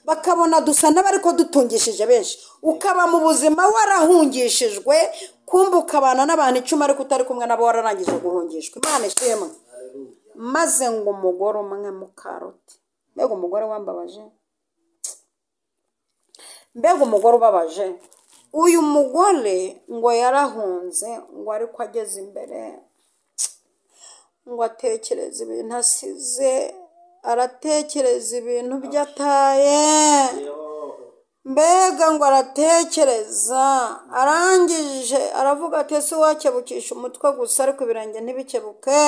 bakabona dusa n'abariko dutungishije benshi, ukaba mu buzima warahungishijwe, kumva ukabana n'abantu 10 ariko utari kumwe nabo wararangije guhungishwa. Imana ishimwe. Maze ngo umugore umwe Mukaroti, mbega umugore wambabaje, mbega umugore ubabaje. Uyu mugore ngo yarahunze, ngo ariko ageze imbere ngo atekereza ibintu asize, aratekereza ibintu byataye, mbega ngo aratekereza, arangije aravuga ati ese wakebukisha umutwe gusa ariko ibirenge ntibikebuke.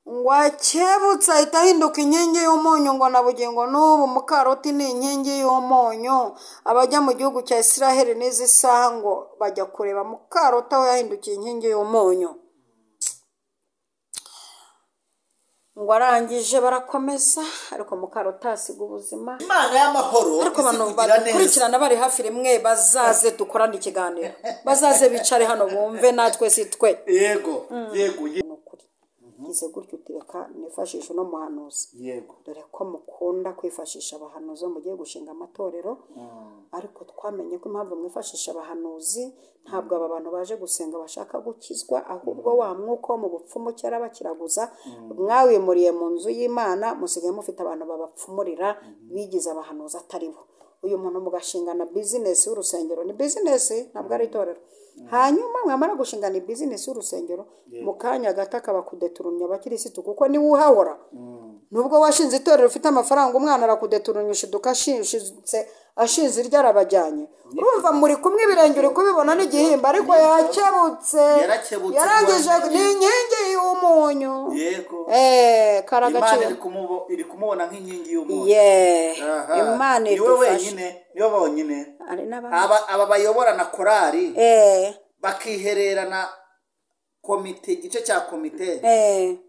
Ngo akebutse ahita ahinduka inkingi y'umunyu, ngo na bugingo n'ubu Mukaroti ni inkingi y'umunyu. Abajya mu gihugu cya Isiraheli n'izi saha ngo bajya kureba Mukaroti aho yahindukiye inkingi y'umunyu. Ngo arangije barakomeza ariko Mukaroti asiga ubuzima. Imana y'amahoro ariko abantu bakurikirana bari hafi rimwe bazaze dukorane ikiganiro, bazaze bicare hano bumve natwe si twe. Yego Ngize gutyo utireka nifashisha no muhanuzi. Yego. Dore ko mukunda kwifashisha abahanuzi mugiye gushinga amatorero, ariko twamenye ko impamvu mwifashisha abahanuzi ntabwo aba bantu baje gusenga bashaka gukizwa, ahubwo wa mwuka wo mu bupfumu cyara bakiraguza mwawimuriye mu nzu y'Imana, musigaye mufite abantu babapfumurira bigize abahanuzi atari bo. Uyu muntu mugashingana business y'urusengero, ni business ntabwo ari itorero. Hanyuma mwamara gushingana business y'urusengero, mukanya gataka bakudeturumya abakirisitu kuko ni wuhahora. Nubwo washinze itorero ufite amafaranga, umwana arakudeturunyisha dukashinze ashinze irya arabajyanye. Urumva muri kumwe ibirenge uri kubibona n'igihimba, ariko yakebutse, yarangije ni inkingi y'umunyu. Yego. Karagaciro. Imana iri kumubona nk'inkingi y'umunyu. Imana idufashe. Niwe bonyine. Aba bayobora na korari. Bakihererana komite, igice cya komite.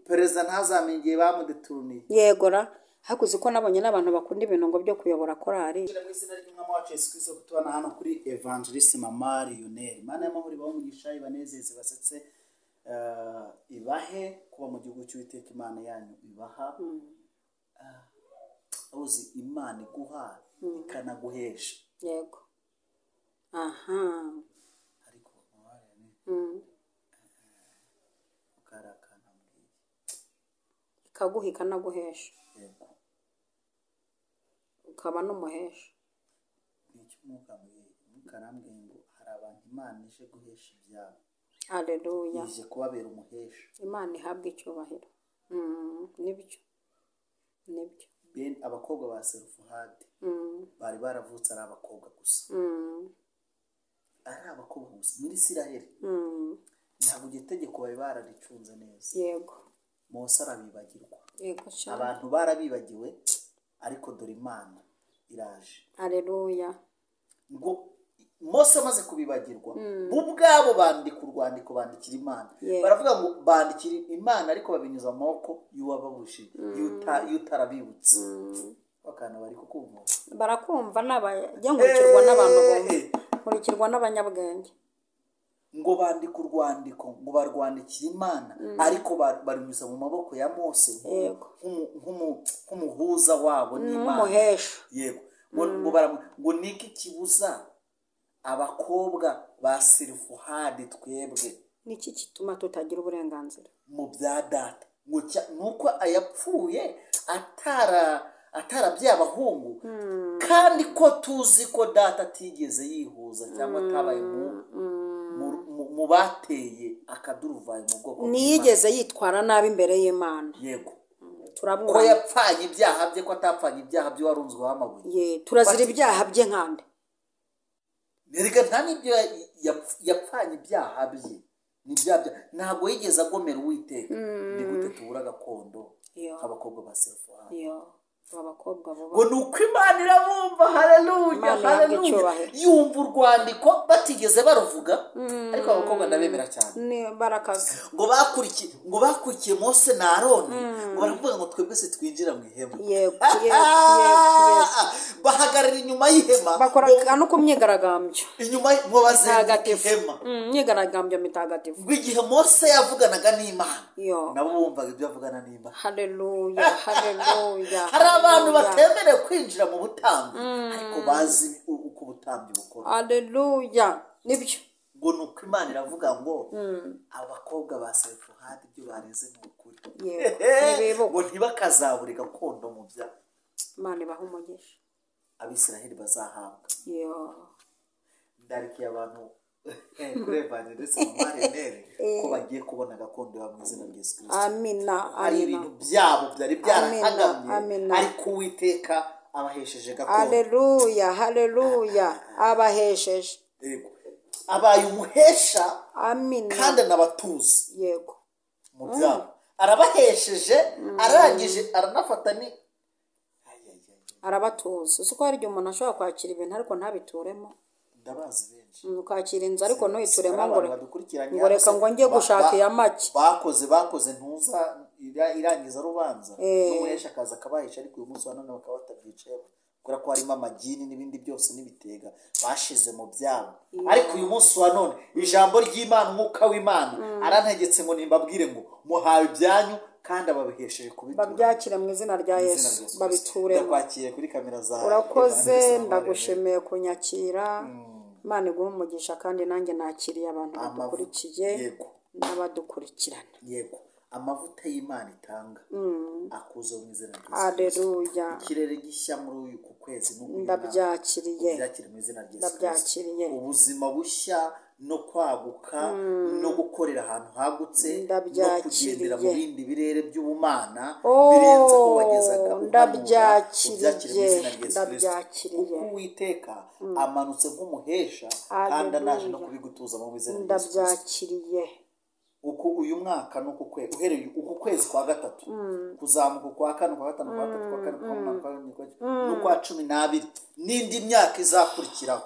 Perezida ntazamenye bamudeturuniye. Yegora. Hakuze ko nabonye n'abantu bakunda ibintu ngo byo kuyobora korari. Mu izina ry'Umwami wacu Yesu Kristo tubana hano kuri Evangelist Mama Lionel. Imana y'amahoro ibamugisha, ibanezeze, basetse, ibahe kuba mu gihugu cy'Uwiteka Imana yanyu ibaha. Uzi Imana iguha ikanaguhesha. Yego. Ariko mwarene. Ukarakana muri. Ikaguha ikanaguhesha. Yego. Ukaba n'umuhesha. Nicyo mukarambwe ngo hari abantu Imana ije guhesha ibyabo. Haleluya. Ije kubabera umuhesha. Imana ihabwa icyubahiro. Nibyo. Abakobwa ba Serufuhadi bari baravutse ari abakobwa gusa. Ari abakobwa gusa muri Isiraheli. Ntabwo itegeko bari bararicunze neza. Yego. Mose arabibagirwa. Yego cyane. Abantu barabibagiwe, ariko dore Imana iraje. Haleluya. Ngo Mose amaze kubibagirwa, ubwabo bandika urwandiko bandikira Imana. Baravuga ngo bandikira Imana ariko babinyuza mu maboko y'uwababuje, y'utarabibutse. Bakana bari kukumva. Barakumva n'abajya nkurikirwa n'abantu bombi. Nkurikirwa n'abanyabwenge. Ngo bandika urwandiko, ngo barwandikira Imana ariko barinyuza mu maboko ya Mose nk'umuhuza wabo n'Imana. Nk'umuhesha. Yego. Ngo niki kibuza abakobwa ba Serufuhadi twebwe? Niki kituma tutagira uburenganzira mu bya data? Nuko ayapfuye atarabyaye abahungu, kandi ko tuzi ko data atigeze yihuza cyangwa atabaye mu bateye akaduruvayo mu bwoko bw'Imana. Niyigeze yitwara nabi imbere y'Imana. Yego. Turabura. Ko yapfanye ibyaha bye, ko atapfanye ibyaha bye warunzweho amabuye. Turazira ibyaha bye nkande. Nerega nta n'ibyo yapfanye ibyaha bye. Ntabwo yigeze agomera Uwiteka. Ni gute tubura gakondo abakobwa ba Serufuhadi? Abakobwa bo. Ngo nuko Imana irabumva. Haleluya, haleluya. Yumva urwandiko batigeze baruvuga, ariko abakobwa ndabemera cyane. Ni barakaza. Ngo bakurikiye Mose na Aroni, ngo baravuga ngo twebwe se twinjira mu ihema. Yego. Bahagarara inyuma inyuma y'ihema bakora no ku myigaragambyo inyuma ngo bazenguka mitagatifu. ihema Myigaragambyo mitagatifu. ngo igihe Mose yavuganaga n'Imana Yo. nabo bumvaga ibyo avugana n'Imana. Haleluya, haleluya. Hari abantu batemerewe kwinjira mu butambyi ariko bazi uko ubutambyi bukora. Haleluya. Nibyo. ngo ni uko Imana iravuga ngo abakobwa ba Sefuhadi ibyo bareze ni ukuri. ngo ntibakazabure gakondo mu byabo. Imana ibaha umugisha. Abisiraheli bazahabwa. Yo. Ndarikiye abantu kuri evangeliste Marionere ko bagiye kubona gakondo ya mu izina rya Yesu Kristo. Amina. Hari ibintu byabo byari byarahagamye ariko Uwiteka abahesheje gakondo. Haleluya, haleluya. Abahesheje. Yego. Abaye umuhesha. Amina. Kandi anabatuza. Yego. Mu byabo arabahesheje arangije aranafata ni arabatuza. Uko hari igihe umuntu ashobora kwakira ibintu ariko ntabituremo. Ndabazi benshi. Ukakira inzu ariko ntuyituremo ngo ngo reka ngo njye gushaka iya make. bakoze ntuza irangiza rubanza n'umuhesha akaza akabahesha ariko uyu munsi wa none bakaba batabyicayeho kubera ko harimo amagini n'ibindi byose n'ibitega bashize mu byabo. Ariko uyu munsi wa none ijambo ry'Imana umwuka w'Imana arantegetse ngo nimbabwire ngo muhawe ibyanyu kandi ababihesheje kubitura. Babyakire mu izina rya Yesu babituremo. Ndakwakiriye kuri kamera zawe. Urakoze, ndagushimiye kunyakira. Imana iguhe umugisha kandi nanjye nakiriye abantu badukurikiye n'abadukurikirana. Yego. Amavuta y'Imana itanga akuze mu izina rya Yesu. Haleluya. Ikirere gishya muri uyu ku kwezi ndabyakiriye. Byakire mu izina rya Yesu. Ndabyakiriye. Ubuzima bushya no kwaguka no gukorera ahantu hagutse no kugendera mu bindi birere by'ubumana birenze ko wagezaga. Ndabyakiriye. Ndabyakiriye. Uwiteka amanutse nk'umuhesha kandi anaje no kubigutuza mu izina rya Yesu. Ndabyakiriye. Uko uyu mwaka nuko uhereye uku kwezi kwa gatatu kuzamuka kwa kane kwa gatanu kwa gatatu kwa kane kwa munani kwa gatandatu no kwa 12 n'indi myaka izakurikiraho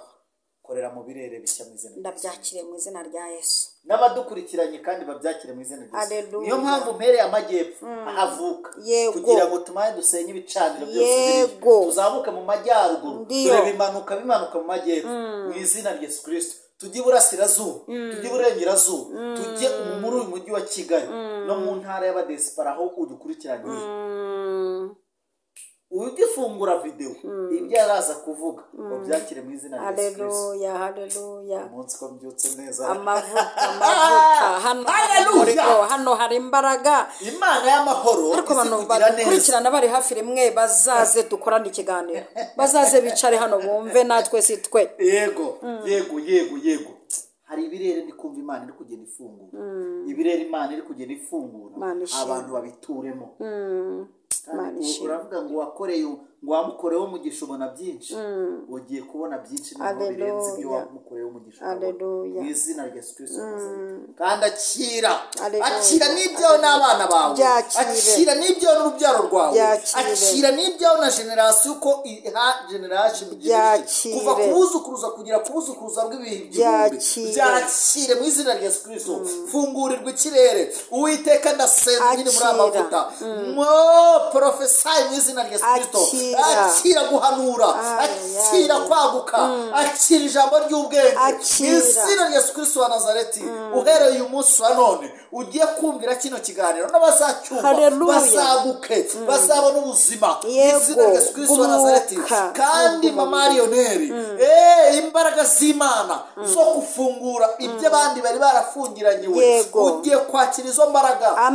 korera mu birere bishya mu izina. Ndabyakiriye mu izina rya Yesu. N'abadukurikiranye kandi babyakire mu izina rya Yesu. Niyo mpamvu mpereye amajyepfo ahavuka kugira ngo tumaye dusenye ibicaniro byose tuzamuke mu majyaruguru dore bimanuka mu majyepfo mu izina rya Yesu Kristo. Tujye Iburasirazuba, tujye Iburengerazuba, tujye muri uyu mujyi wa Kigali no mu ntara y'abadesipara aho udukurikiranye. Ugifungura video ibyo araza kuvuga ubyakire mu izina rya Yesu Kristo. Haleluya, haleluya. Umunsi ko mbyutse neza. Amavuta hano hari imbaraga. Imana y'amahoro ariko abantu bakurikirana bari hafi rimwe bazaze dukorane ikiganiro. Bazaze bicare hano bumve natwe si twe. Yego. Hari ibirere ndi kumva Imana iri kugenda ifungura. Ibirere Imana iri kugenda ifungura. Abantu babituremo. Uravuga ngo wamukoreho umugisha ubona byinshi. Ugiye kubona byinshi n'aho birenze ibyo wamukoreho umugisha. Mu izina rya Yesu Kristo. Kandi akira n'ibyo n'abana bawe. Akira n'ibyo n'urubyaro rwawe. Akira n'ibyo na generation uko generation kuva kubuzukuruza kugira kubuzukuruza bw'ibihe by'ibihumbi. Byakire mu izina rya Yesu Kristo. Fungurirwa ikirere. Uwiteka ndasenga nyine muri amavuta. Profesai mu izina rya Yesu Kristo. Akira guhanura, akira kwaguka, akira ijambo ry'ubwenge mu izina rya Yesu Kristo wa Nazareti. Uhereye uyu munsi wa none ugiye kumvira kino kiganiro n'abazacyumva bazaguke bazabona ubuzima mu izina rya Yesu Kristo wa Nazareti. Kandi mama Marionere imbaraga z'Imana zo gufungura ibyo abandi bari barafungiranywe ugiye kwakira izo mbaraga.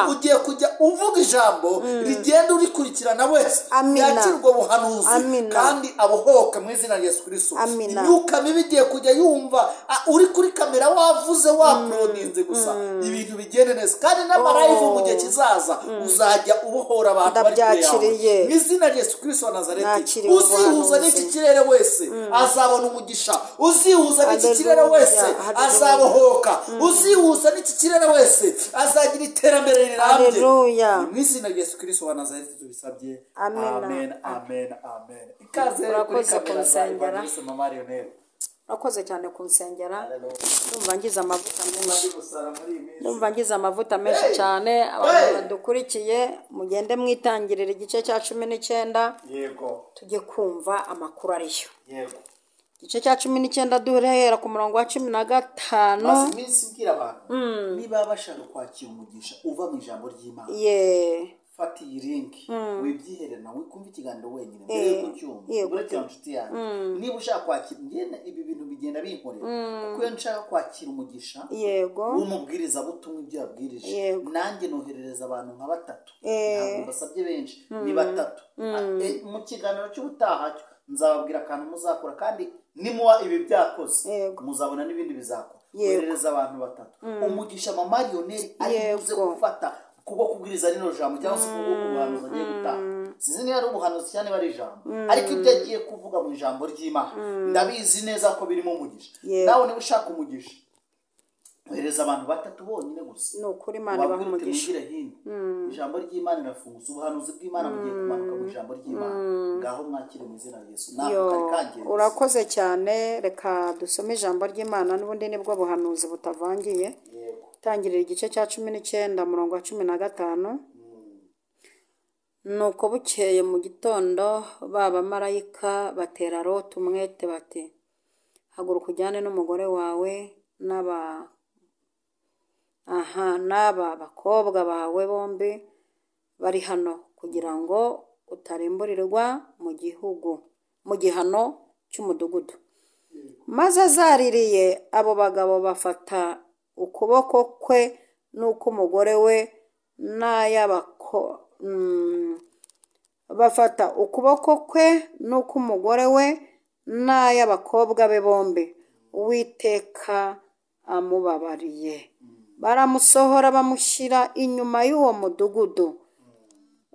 Ugiye kujya uvuga ijambo rigenda urikurikirana wese yakirwa buhanuzi kandi abohoka mu izina rya Yesu Kristo. Imyuka mibi igiye kujya yumva uri kuri kamera wavuze waprodinze gusa ibintu bigende neza kandi n'amarayivu mu gihe kizaza uzajya ubohora abantu bari kure mu izina rya Yesu Kristo wa Nazareti. Uzihuza n'iki kirere wese azabona umugisha. Uzihuza n'iki kirere wese azabohoka. Uzihuza n'iki kirere wese azagira iterambere rirambye mu izina rya Yesu Kristo wa Nazareti tubisabye. Amen. Ikaze kuri kamera za Evangeliste Mama Marionere. urakoze cyane kunsengera. Hallelujah. Ndumva ngize amavuta menshi. Ndi gusara muri iyi minsi. Ndumva ngize amavuta menshi cyane. Abantu badukurikiye mugende mwitangirira igice cya 19 Yego. tujye kumva amakuru ariyo. Yego. Igice cya 19 duhera ku murongo wa 15. Maze iminsi mbwira abantu niba bashaka kwakira umugisha uva mu ijambo ry'Imana. Fata iyi link wibyiherena wikumva ikiganiro wenyine mbere yo kucyumva uretse inshuti yanjye. Niba ushaka kwakira ngene ibi bintu bigenda binkorera kuko iyo nshaka kwakira umugisha umubwiriza butumwa ibyo yabwirije nanjye noherereza abantu nka 3 ntabwo basabye benshi ni 3 mu kiganiro cy'ubutaha nzababwira akantu muzakora kandi nimuwa ibi byakoze muzabona n'ibindi bizakora. Oherereza abantu 3 umugisha mama Lionel ari buze gufata kuko kubwiriza rino jambo cyangwa se kuko ubuhanuzi agiye gutaha. Sinzi niba ari ubuhanuzi cyane bari ijambo ariko ibyo agiye kuvuga mu ijambo ry'Imana ndabizi neza ko birimo umugisha. Nawe niba ushaka umugisha ohereza abantu 3 bonyine gusa. Ni ukuri Imana ibaha umugisha. Ijambo ry'Imana rirafunguza ubuhanuzi bw'Imana bugiye kumanuka mu ijambo ry'Imana. Ngaho mwakire mu izina rya Yesu. Urakoze cyane. Reka dusome ijambo ry'Imana n'ubundi nibwo buhanuzi butavangiye. Tangirira igice cya 19 murongo wa 15. Nuko bukeye mu gitondo baba marayika batera Loti umwete bati haguruka ujyane n'umugore wawe n'aba bakobwa bawe bombi bari hano kugira ngo utarimburirwa mu gihano cy'umudugudu. Maze azaririye abo bagabo bafata ukuboko kwe n'uk'umugore we n'ay'abakobwa be bombi. Uwiteka amubabariye. Baramusohora bamushyira inyuma y'uwo mudugudu.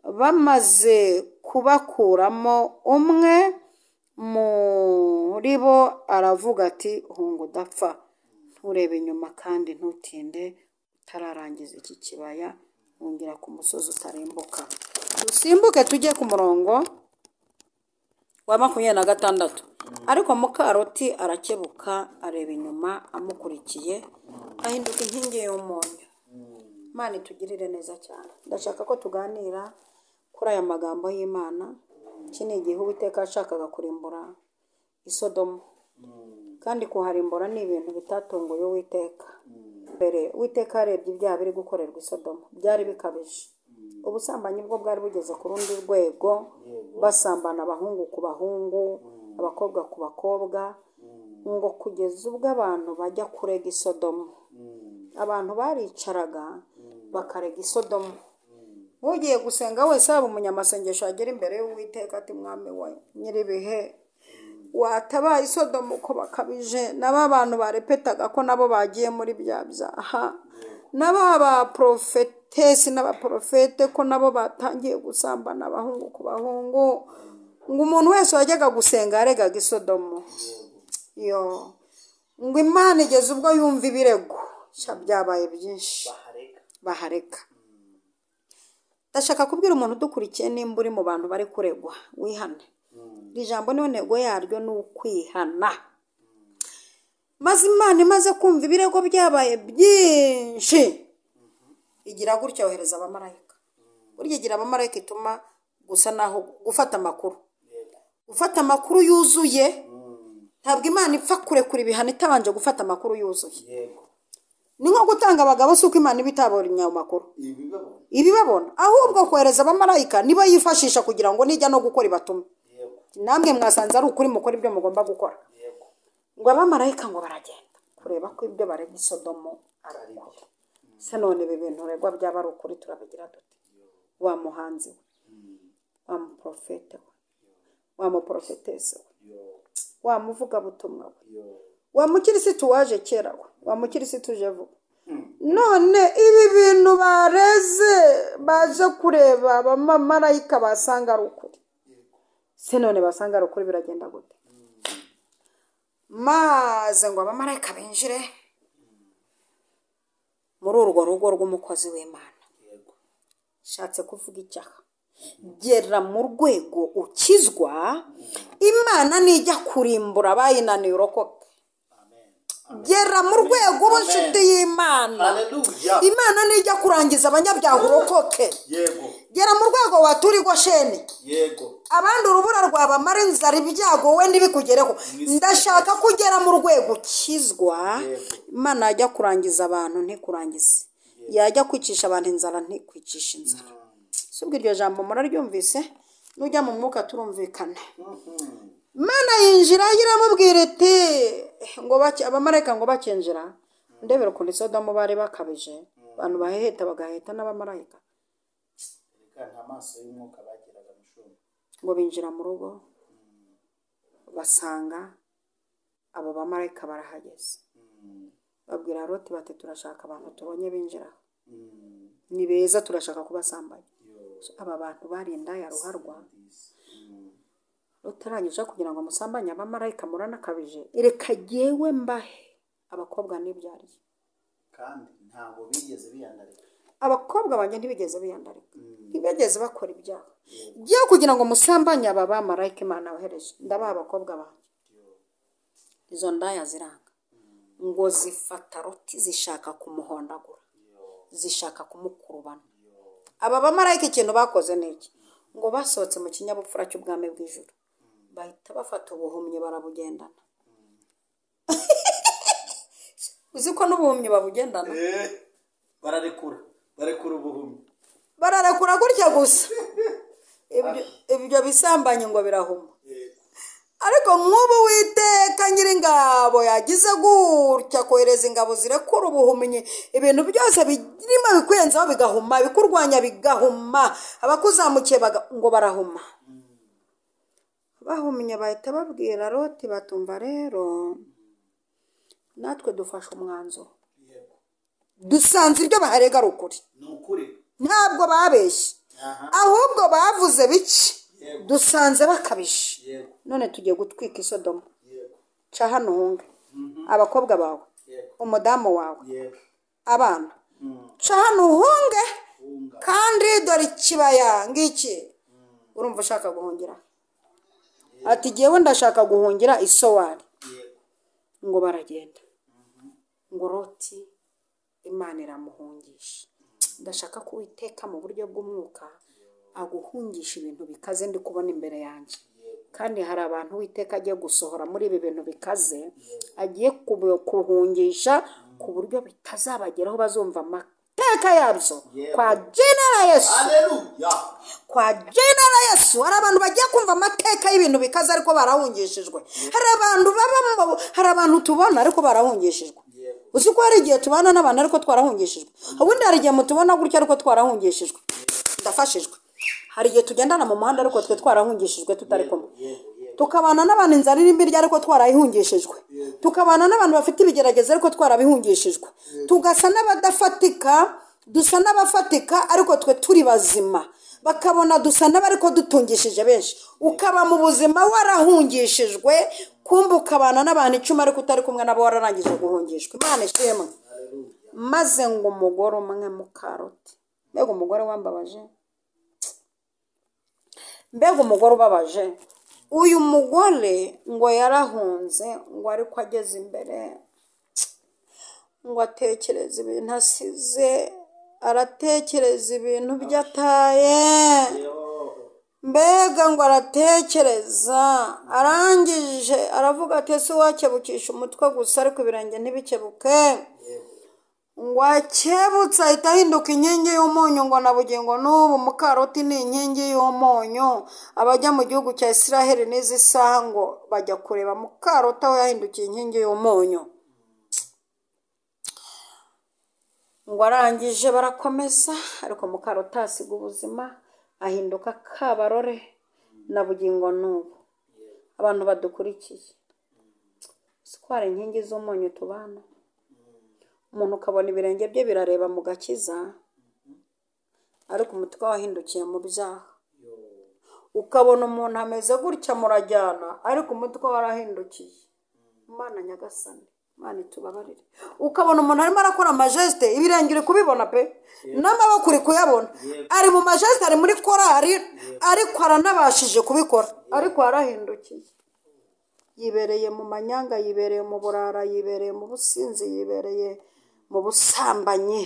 Bamaze kubakuramo umwe muri bo aravuga ati hunga udapfa, nturebe inyuma kandi ntutinde utararangiza iki kibaya, wongera ku musozi utarimbuka. Dusimbuke tujye ku murongo wa 26. Ariko Mukaroti arakebuka areba inyuma amukurikiye ahinduka inkingi y'umunyu. Imana itugirire neza cyane. Ndashaka ko tuganira kuri aya magambo y'Imana. Iki ni igihe Uwiteka yashakaga kurimbura Isodomu kandi kuharimbura ni ibintu bitatunguye Uwiteka. Mbere Uwiteka yarebye ibyaha biri gukorerwa Isodomu byari bikabije. Ubusambanyi bwo bwari bugeze ku rundi rwego, basambana abahungu ku bahungu, abakobwa ku bakobwa, ngo kugeza ubwo abantu bajya kurega Isodomu. Abantu baricaraga bakarega Isodomu. Ugiye gusenga wese yaba umunyamasengesho agera imbere y'Uwiteka ati mwami we nyiribihe watabaye Isodomu ko bakabije. Naba abantu barepetaga ko nabo bagiye muri bya byaha, n'aba profetesi n'abaprofete ko nabo batangiye gusambana abahungu ku bahungu. Ngo umuntu wese wajyaga gusenga yaregaga Isodomu. Ngo Imana igeze ubwo yumva ibirego byabaye byinshi bahareka. Ndashaka kubwira umuntu udukurikiye nimba uri mu bantu bari kuregwa wihane. Iri jambo niyo ntego yaryo ni ukwihana. Maze Imana imaze kumva ibirego byabaye byinshi igira gutya yohereza abamarayika. Burya igira abamarayika ituma gusa naho gufata amakuru yuzuye. Ntabwo Imana ipfa kurekura ibihano itabanje gufata amakuru yuzuye. Ni nko gutanga abagabo si uko Imana ibitabonye ayo makuru ibibabona, ahubwo kohereza abamarayika nibo yifashisha kugira ngo nijya no gukora ibatume. Namwe mwasanze ari ukuri mukora ibyo mugomba gukora. Ngo abamarayika ngo baragenda kureba ko ibyo barega Isodomu ari ukuri. Se none ibi bintu regwa byaba ari ukuri turabigira dute? Wa muhanzi we, wa muprofete we, wa muprofetese we, wa muvuga butumwa we, wa mukirisitu waje kera we, wa mukirisitu uje vuba. None ibi bintu bareze baje kureba abamarayika basanga ari ukuri. Se none basanga ari ukuri biragenda gute? Maze ngo abamarayika binjire muri urwo rugo rw'umukozi w'Imana. Shatse kuvuga icyaha. Gera mu rwego ukizwa, Imana nijya kurimbura abayinaniye urokoke. gera mu rwego ubushuti y'Imana. Haleluya. Imana nijya kurangiza abanyabyaha urokoke. Yego. Gera mu rwego watura i Gosheni. Yego. Abandi urubura rwabamara inzara ibyago we ntibikugereho. Ndashaka kugera mu rwego ukizwa. Imana yajya kurangiza abantu ntikurangize. Yajya kwicisha abantu inzara ntikwicisha inzara. Subwo iryo jambo muraryumvise, nujya mu mwuka turumvikana. Imana yinjira iramubwira iti ngo abamarayika ngo bakinjira, ndebera ukuntu i Sodomu bari bakabije, abantu baheheta bagaheta n'abamarayika. Nta maso y'umwuka bagiraga mushumba. Ngo binjira mu rugo basanga abo bamarayika barahageze. Babwira Loti bati turashaka abantu tubonye binjira. Ni beza turashaka kubasambanya. Aba bantu bari indaya ruharwa. Utarangije kugira ngo musambanye abamarayika muranakabije, reka yewe mbahe abakobwa n'ibyariye. Kandi ntabwo bigeze biyandarika. Abakobwa banjye ntibigeze biyandarika. Ntibigeze bakora ibyaha. Giye kugira ngo musambanye aba bamarayika Imana yohereje. Ndabaha abakobwa banjye. Izo ndaya ziranga. Ngo zifata Loti zishaka kumuhondagura. Zishaka kumukurubana. Aba bamarayika ikintu bakoze niki? Ngo basohotse mu kinyabupfura cy'ubwami bw'ijuru. Bahita bafata ubuhumyi barabugendana. Uzi ko n'ubuhumyi babugendana? Bararekura ubuhumyi. Bararekura gutya gusa. Ibyo bisambanye ngo birahuma. Ariko nk'ubu Uwiteka Nyiringabo yagize gutya kohereza ingabo zirekura ubuhumyi, ibintu byose birimo bikwenzaho bigahuma, bikurwanya bigahuma, abakuzamukiye ngo barahuma. Bahumye bahita babwira Loti batumva rero natwe dufashe umwanzuro. Dusanze ibyo baharega ari ukuri. Ntabwo babeshye. Ahubwo bavuze biki. Dusanze bakabishe. None tugiye gutwika i Sodomu. Ca hano uhunge. Abakobwa bawe. Umudamu wawe. Abana. Ca hano uhunge. Kandi dore ikibaya ngiki. Urumva ushaka guhungira? Ati jyewe ndashaka guhungira i Sowari. Ngo baragenda. Ngo Loti Imana iramuhungisha. Ndashaka ko Uwiteka mu buryo bw'umwuka aguhungisha ibintu bikaze ndi kubona imbere yanjye. Kandi hari abantu Uwiteka agiye gusohora muri ibi bintu bikaze, agiye kuhungisha ku buryo bitazabageraho bazumva amateka yabyo. Kwa jina la Yesu. Haleluya. Kwa jina la Yesu. Hari abantu bagiye kumva amateka y'ibintu bikaze ariko barahungishijwe. Hari abantu tubona ariko barahungishijwe. Uzi ko hari igihe tubana n'abantu ariko twarahungishijwe. Ubundi hari igihe mutubona gutya ariko twarahungishijwe. Ndafashijwe. Hari igihe tugendana mu muhanda ariko twe twarahungishijwe tutari kumwe. Tukabana n'abantu inzara iri imbere ariko twarayihungishijwe. Tukabana n'abantu bafite ibigeragezo ariko twarabihungishijwe. Tugasa n'abadafatika, dusa n'abafatika ariko twe turi bazima. Bakabona dusa n'abariko dutungishije benshi. Ukaba mu buzima warahungishijwe, kumva ukabana n'abantu 10 ariko utari kumwe nabo wararangije guhungishwa. Imana ishimwe. Maze ngo umugore umwe muka Loti. Mbega umugore wambabaje. Mbega umugore ubabaje. Uyu mugore ngo yarahunze, ngo ariko ageze imbere ngo atekereza ibintu asize, aratekereza ibintu byataye. Mbega ngo aratekereza, arangije aravuga ati ese wakebukisha umutwe gusa ariko ibirenge ntibikebuke. Ngo akebutse ahita ahinduka inkingi y'umunyu. Ngo nabugingo n'ubu muka Loti ni inkingi y'umunyu. Abajya mu gihugu cya Isiraheli n'izi saha ngo bajya kureba muka Loti aho yahindukiye inkingi y'umunyu. Ngo arangije barakomeza ariko muka Loti asiga ubuzima, ahinduka kabarore nabugingo n'ubu. Abantu badukurikiye, sitwara inkingi z'umunyu tubana. Umuntu ukabona ibirenge bye birareba mu gakiza ariko umutwe wahindukiye mu byaha. Ukabona umuntu ameze gutya murajyana ariko umutwe warahindukiye. Imana nyagasani, Imana itubabarire. Ukabona umuntu arimo arakora amajeste, ibirenge uri kubibona pe, n'amaboko uri kuyabona, ari mu majeste, ari muri korari ariko aranabashije kubikora ariko warahindukiye. yibereye mu manyanga, yibereye mu burara, yibereye mu businzi, yibereye mu busambanyi.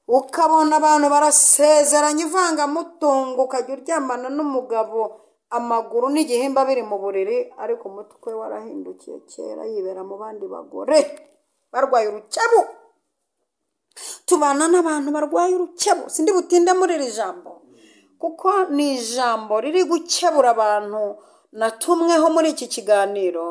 Ukabona abantu barasezeranye ivangamutungo, ukajya uryamana n'umugabo amaguru n'igihimba biri mu buriri, ariko umutwe warahindukiye kera, yibera mu bandi bagore barwaye urukebu. Tubana n'abantu barwaye urukebu, sindi butinde muri iri jambo kuko ni ijambo riri gukebura abantu. Natumweho muri iki kiganiro,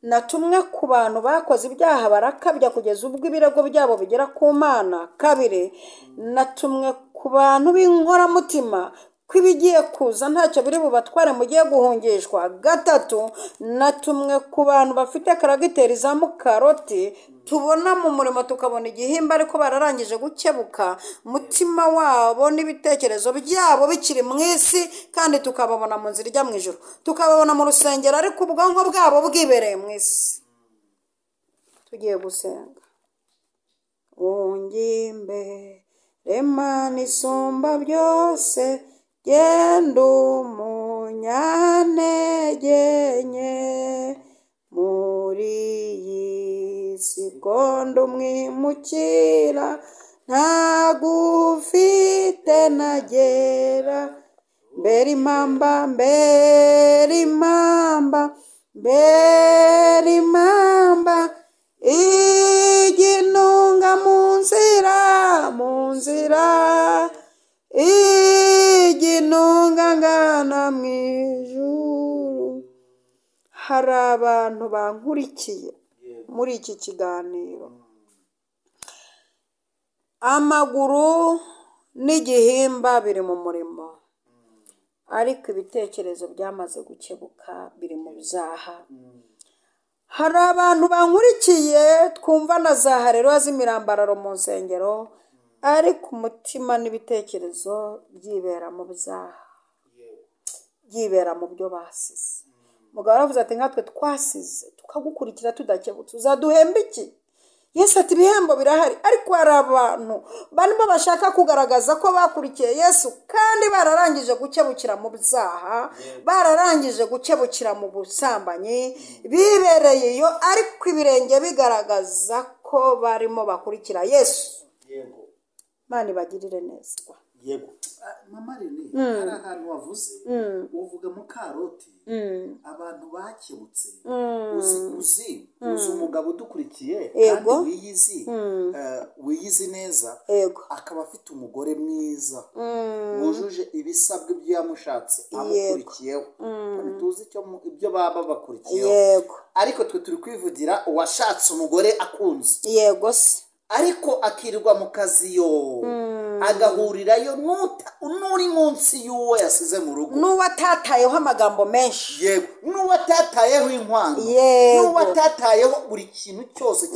natumwe ku bantu bakoze ibyaha barakabya kugeza ubwo ibirego byabo bigera ku Mana. Kabiri, natumwe ku bantu b'inkoramutima ko ibigiye kuza ntacyo biri bubatware mugiye guhungishwa. Gatatu, natumwe ku bantu bafite karagiteri za mukaroti, tubona mu murimo tukabona igihimba ariko bararangije gukebuka, mutima wabo n'ibitekerezo byabo bikiri mu isi, kandi tukababona mu nzira ijya mu ijuru, tukababona mu rusengero ariko ubwonko bwabo bwibereye mu isi. Tugiye gusenga. Ungimbe Imana isumba byose, genda umunyantege nke, muri iyi si kondo umwimukira, ntagufite nagera. Mbere impamba, mbere impamba, mbere impamba, iginunga mu nzira, mu nzira, iginunga ngana mu ijuru. Hari abantu bankurikiye muri iki kiganiro, amaguru n'igihimba biri mu murimo, ariko ibitekerezo byamaze gukebuka, biri mu byaha. Hari abantu bankurikiye twumva na za hareruya z'imirambararo mu nsengero, ariko umutima n'ibitekerezo byibera mu byaha, byibera mu byo basize. Mugabo aravuze ati nkatwe twasize tukagukurikira tudakebutse, uzaduhemba iki? Yesu ati ibihembo birahari. Ariko hari abantu barimo bashaka kugaragaza ko bakurikiye Yesu kandi bararangije gukebukira mu byaha, bararangije gukebukira mu busambanyi, bibereye iyo ariko ibirenge bigaragaza ko barimo bakurikira Yesu. Imana ibagirire neza. Yego. Mama Rene, hari ahantu wavuze, uvuga mu karoti, abantu bakebutse, uzi umugabo udukurikiye kandi wiyizi neza, akaba afite umugore mwiza wujuje ibisabwa ibyo yamushatse amukurikiyeho, tuzi ibyo baba bakurikiyeho, ariko twe turi kwivugira uwashatse umugore akunze. Yego se. Ariko akirirwa mu kazi agahurirayo n'uri munsi y'uwo yasize mu rugo, n'uwo atatayeho amagambo menshi, yego, n'uwo atatayeho inkwano, n'uwo atatayeho buri kintu cyose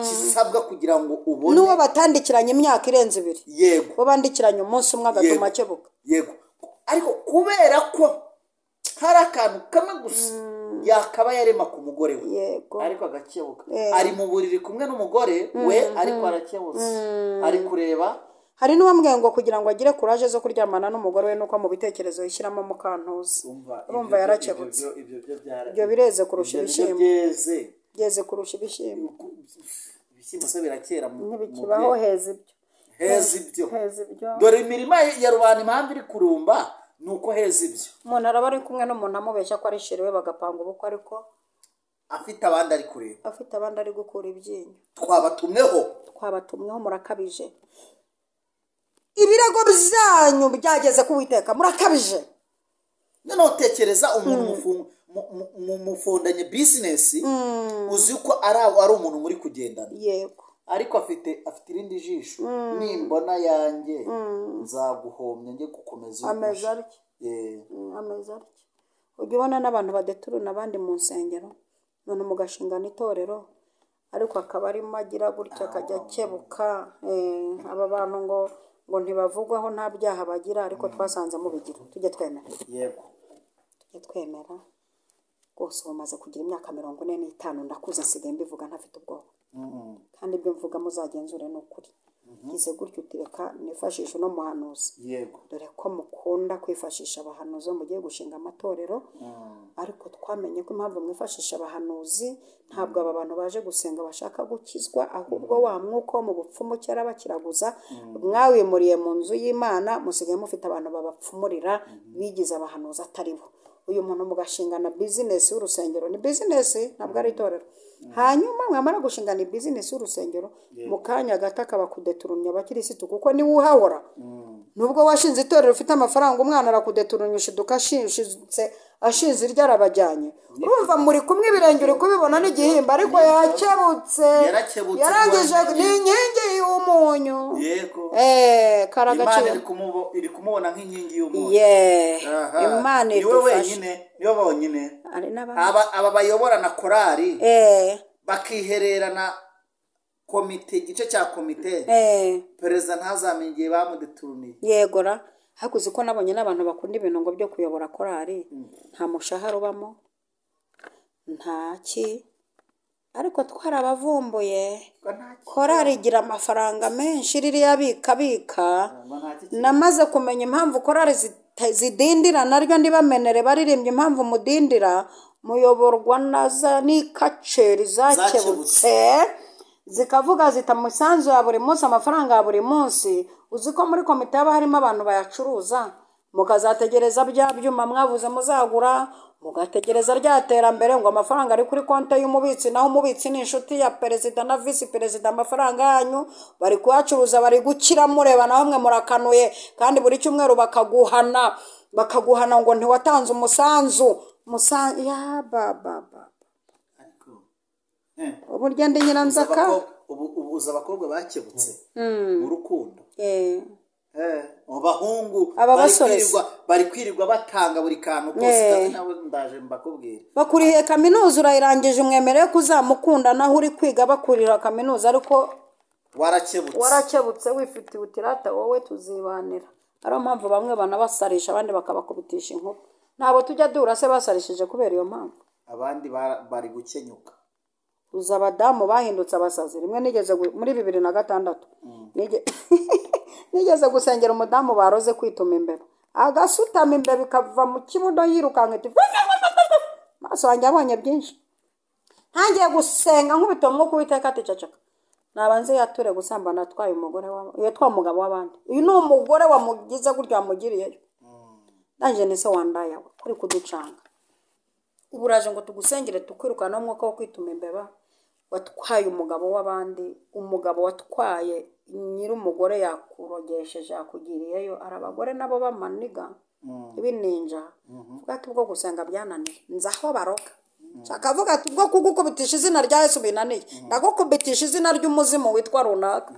kisabwa kugira ngo ubone, n'uwo batandikiranye imyaka irenze 2, yego, bo bandikiranye umunsi umwe agatuma akebuka, yego. Ariko kubera ko hari akantu kamwe gusa yakaba yarema ku mugore we, ariko agakebuka, ari mu buriri kumwe n'umugore we, ariko arakebutse, ari kureba. Hari n'uwambwiye ngo kugira ngo agire kuraje zo kuryamana n'umugore we nuko mu bitekerezo yishyiramo mukantuzi. Urumva yarakebutse. Ibyo bireze kurusha ibishyimbo. Byeze kurusha ibishyimbo. Ibishyimbo se birakera mu ntibikibaho heza ibyo. Dore imirima ya rubanda impamvu iri kurumba nuko heza ibyo. Umuntu araba ari kumwe n'umuntu amubeshya ko ari sheri we, bagapanga ubukwe ariko afite abandi ari kureba, afite abandi ari gukura ibyinyo. Twabatumweho murakabije. Ibirego byanyu byageze ku Uwiteka, murakabije. Noneho tekereza umuntu mufondanye bizinesi, uzi ko ari umuntu muri kugendana, yego, ariko afite irindi jisho, nimbona yanjye nzaguhomya njye gukomeza ameza arya. Ujya ubona n'abantu badeturuna abandi mu nsengero, none mugashingana itorero, ariko akaba arimo agira gutya akajya akebuka. Aba bantu ngo ntibavugwaho nta byaha bagira, ariko twasanze mubigira. Tujye twemera, yego, tujye twemera rwose. Umaze kugira imyaka 45, ndakuze nsigaye mbivuga ntafite ubwoba, kandi ibyo mvuga muzagenzure n'ukuri. ngize gutyo utireka nifashisha uno muhanuzi yego dore ko mukunda kwifashisha abahanuzi mugiye gushinga amatorero ariko twamenye ko impamvu mwifashisha abahanuzi ntabwo aba bantu baje gusenga bashaka gukizwa ahubwo wa mwuka wo mu bupfumu cyara bakiraguza mwawimuriye mu nzu y'Imana musigaye mufite abantu babapfumurira bigize abahanuzi atari bo uyu muntu mugashingana business y'urusengero ni business ntabwo ari itorero hanyuma mwamara gushingana business y'urusengero mu kanya gato akabakudeturumya abakirisitu kuko ni uhahora nubwo washinze itorero ufite amafaranga umwana arakudeturumya ushiduka ashinze iryo arabajyanye urumva muri kumwe ibirenge uri kubibona n'igihimba ariko yakebutse yarangije n'inkingi y'umunyu yego karagaciro Imana iri kumubona nk'inkingi y'umunyu Imana idufashe niwe bonyine aba bayobora na korari bakihererana komite igice cya komite perezida ntazamenye igihe bamudeturumiye yegora hakuze ko nabonye n'abantu bakunda ibintu ngo byo kuyobora korari nta mushahara ubamo ntaki ariko twarabavumbuye korari igira amafaranga menshi ririya bika namaze kumenya impamvu korari zidindira naryo ndibamenere baririmbye impamvu mudindira muyoborwa naza n'ikaceri zakebutse zikavuga zita musanzu ya buri munsi amafaranga ya buri munsi uzi ko muri komite haba harimo abantu bayacuruza mukazategereza bya byuma mwavuze muzagura mugategereza ryaterambere ngo amafaranga ari kuri konte y'umubitsi naho umubitsi ni inshuti ya perezida na visi perezida amafaranga yanyu bari kuyacuruza bari gukira mureba naho mwe murakanuye kandi buri cyumweru bakaguhana ngo ntiwatanze umusanzu ya baba uburyo ndi nyiranzaka ubuza abakobwa bakebutse mu rukundo abahungu bari kwirirwa batanga buri kantu kose nawe ndaje mbakubwira bakuriye kaminuza urayirangije umwemereye kuzamukunda naho uri kwiga bakurira kaminuza ariko warakebutse wifitiye utirata wowe tuzibanira ariyo mpamvu bamwe banabasarisha abandi bakabakubitisha inkuba ntabwo tujya duhura se basarishije kubera iyo mpamvu abandi bari gukenyuka uza abadamu bahindutse abasazi rimwe nigeze muri 2006 nigeze gusengera umudamu baroze kwituma imbeba agasutama imbeba ikava mu kibuno yirukanka iti maso wanjye abonye byinshi ntangiye gusenga nk'ubito mwuko witeka ati cacaka nabanze yature gusambana atwaye umugore umugabo w'abandi uyu ni umugore wamugize gutyo wamugiriyeyo nanje nise wandaya kuri kuducanga uburaje ngo tugusengere tukwirukana n'umwuka wo kwituma imbeba watwaye umugabo w'abandi umugabo watwaye nyiri umugore yakurogesheje yakugiriyeyo arabagore nabo bamaniga ibininja vuga ati ubwo gusenga byananiye nzaho baroka akavuga ati ubwo kugukubitisha izina rya Yesu binaniye ndagukubitisha izina ry'umuzimu witwa runaka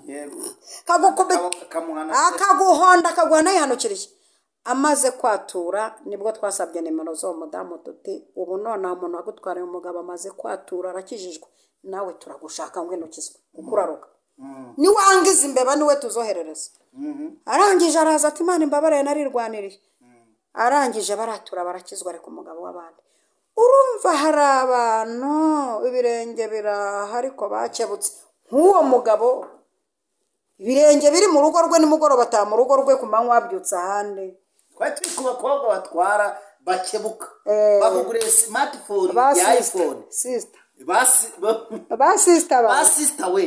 akaguhonda akaguhana yihanukiriye amaze kwatura nibwo twasabye nimero zo mudamu tuti ubu none umuntu wagutwariye umugabo amaze kwatura arakijijwe nawe turagushaka ngo inukizwe ukuraruka ni wangiza imbeba niwe tuzoherereza arangije araza ati Imana imbabare narirwaniriye arangije baratura barakizwa ariko umugabo w'abandi urumva hari abantu ibirenge birahari ko bakebutse nk'uwo mugabo ibirenge biri mu rugo rwe nimugoroba ataha mu rugo rwe ku manywa wabyutse ahandi twari turi ku bakobwa batwara bakebuka bakuguriye smartphone ya iPhone ba sister we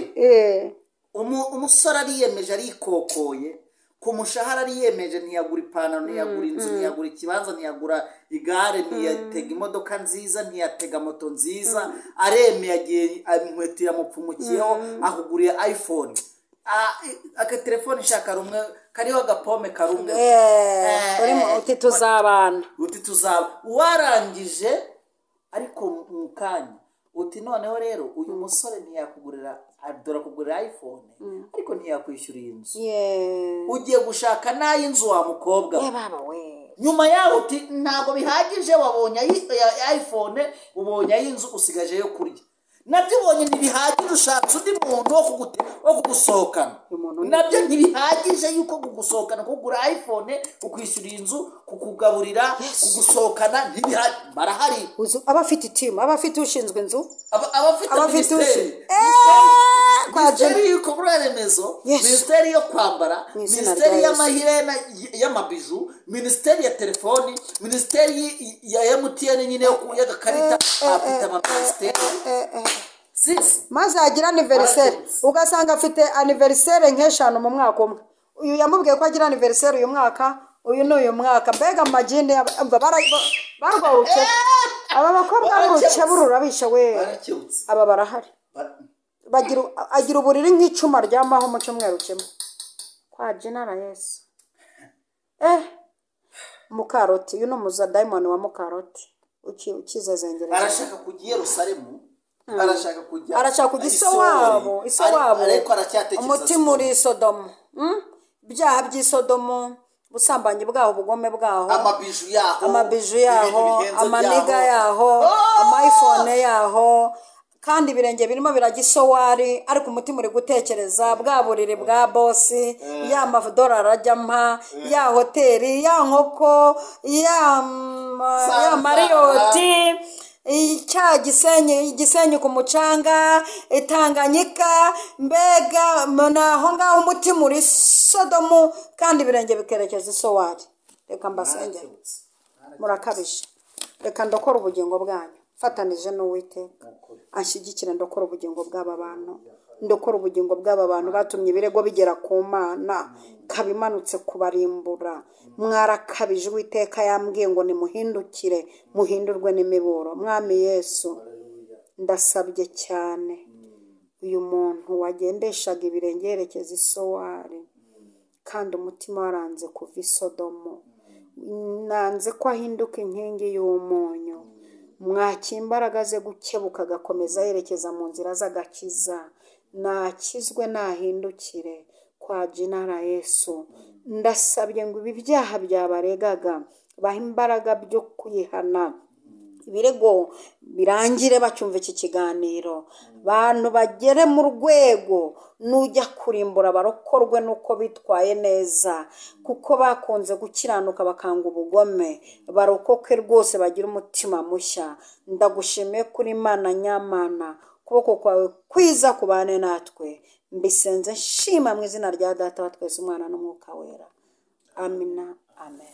umusore ariyemeje arikokoye ku mushahara ariyemeje ntiyagura ipantaro ntiyagura inzu ntiyagura ikibanza ntiyagura igare ntiyatega imodoka nziza ntiyatega moto nziza aremeye agiye inkweto yamupfumukiyeho akuguriye iPhone agatelefone ishaka rumwe kariho agapome karumwe uti tuzabana warangije ariko mu kanya uti noneho rero uyu musore ntiyakugurira dore kugurira iPhone ariko ntiyakwishyura inzu ugiye gushaka n'ay'inzu wa mukobwa nyuma yaho uti ntabwo bihagije wabonye iPhone ubonye ay'inzu usigaje yo kurya nabyo ubonye ntibihagije ushatse undi muntu wo kugusohokana nabyo ntibihagije yuko kugusohokana kugura iPhone ukwishyura inzu kukugaburira kugusohokana barahari abafite team abafite ushinzwe inzu abafite minisiteri y'ibikorwa remezo, minisiteri yo kwambara, minisiteri y'amaherena y'amabiju, minisiteri ya telefoni, minisiteri ya MTN nyine y'agakarita, afite amaminisiteri. maze yagira aniveriseri ugasanga afite aniveriseri nk'eshanu mu mwaka umwe. uyu yamubwiye ko agira aniveriseri uyu mwaka, uyu ni uyu mwaka. mbega amagini barwaruke. aba bakobwa b'uruke bururabisha we, aba barahari. agira uburiri nk'icuma aryamaho mu cyumweru kimwe kwa Jenara Yesu. Mukaroti, uyu ni umuzadayimoni wa Mukaroti ukizezengereza. arashaka kujya i Yerusalemu, arashaka kujya iso wabo, umutima uri Sodomu. ibyaha by'isodomu, ubusambanyi bwaho, ubugome bwaho, amabiju yaho, amaniga yaho, amayifone yaho, kandi ibirenge birimo birajya isowari, ariko umutima uri gutekereza bwa buriri bwa bosi, ya madolari ajya mpa, ya hoteli, ya nkoko, ya mariyoti, cya gisenyi ku mucanga, Tanganyika. mbega naho ngaho umutima uri Sodomu, kandi ibirenge bikerekeza isowari. reka mbasengere, murakabije. reka ndokora ubugingo bwanyu fatanije n'Uwiteka anshyigikira. ndokora ubugingo bw'aba bantu, ndokora ubugingo bw'aba bantu batumye ibirego bigera ku Mana, kabimanutse kubarimbura. mwarakabije. Uwiteka yambwiye ngo nimuhindukire, muhindurwe n'imiburo. Mwami Yesu, ndasabye cyane uyu muntu wagendeshaga ibirenge yerekeza isowari, kandi umutima waranze kuva i Sodomu, nanze ko ahinduka inkingi y'umunyu. mwakira imbaraga ze gukebuka agakomeza yerekeza mu nzira z'agakiza. nakizwe, nahindukire kwa Jenara Yesu. ndasabye ngo ibi byaha byabaregaga baha imbaraga byo kwihana, ibirego birangire bacyumva iki kiganiro. bantu bagere mu rwego nujya kurimbura barokorwe nuko bitwaye neza, kuko bakunze gukiranuka bakanga ubugome, barokoke rwose bagira umutima mushya. ndagushimiye kuri Imana nyamana, ukuboko kwawe kwiza kubane natwe. mbisenze nshima mu izina rya Data wa twese, Umwana n'Umwuka wera. Amina, amen.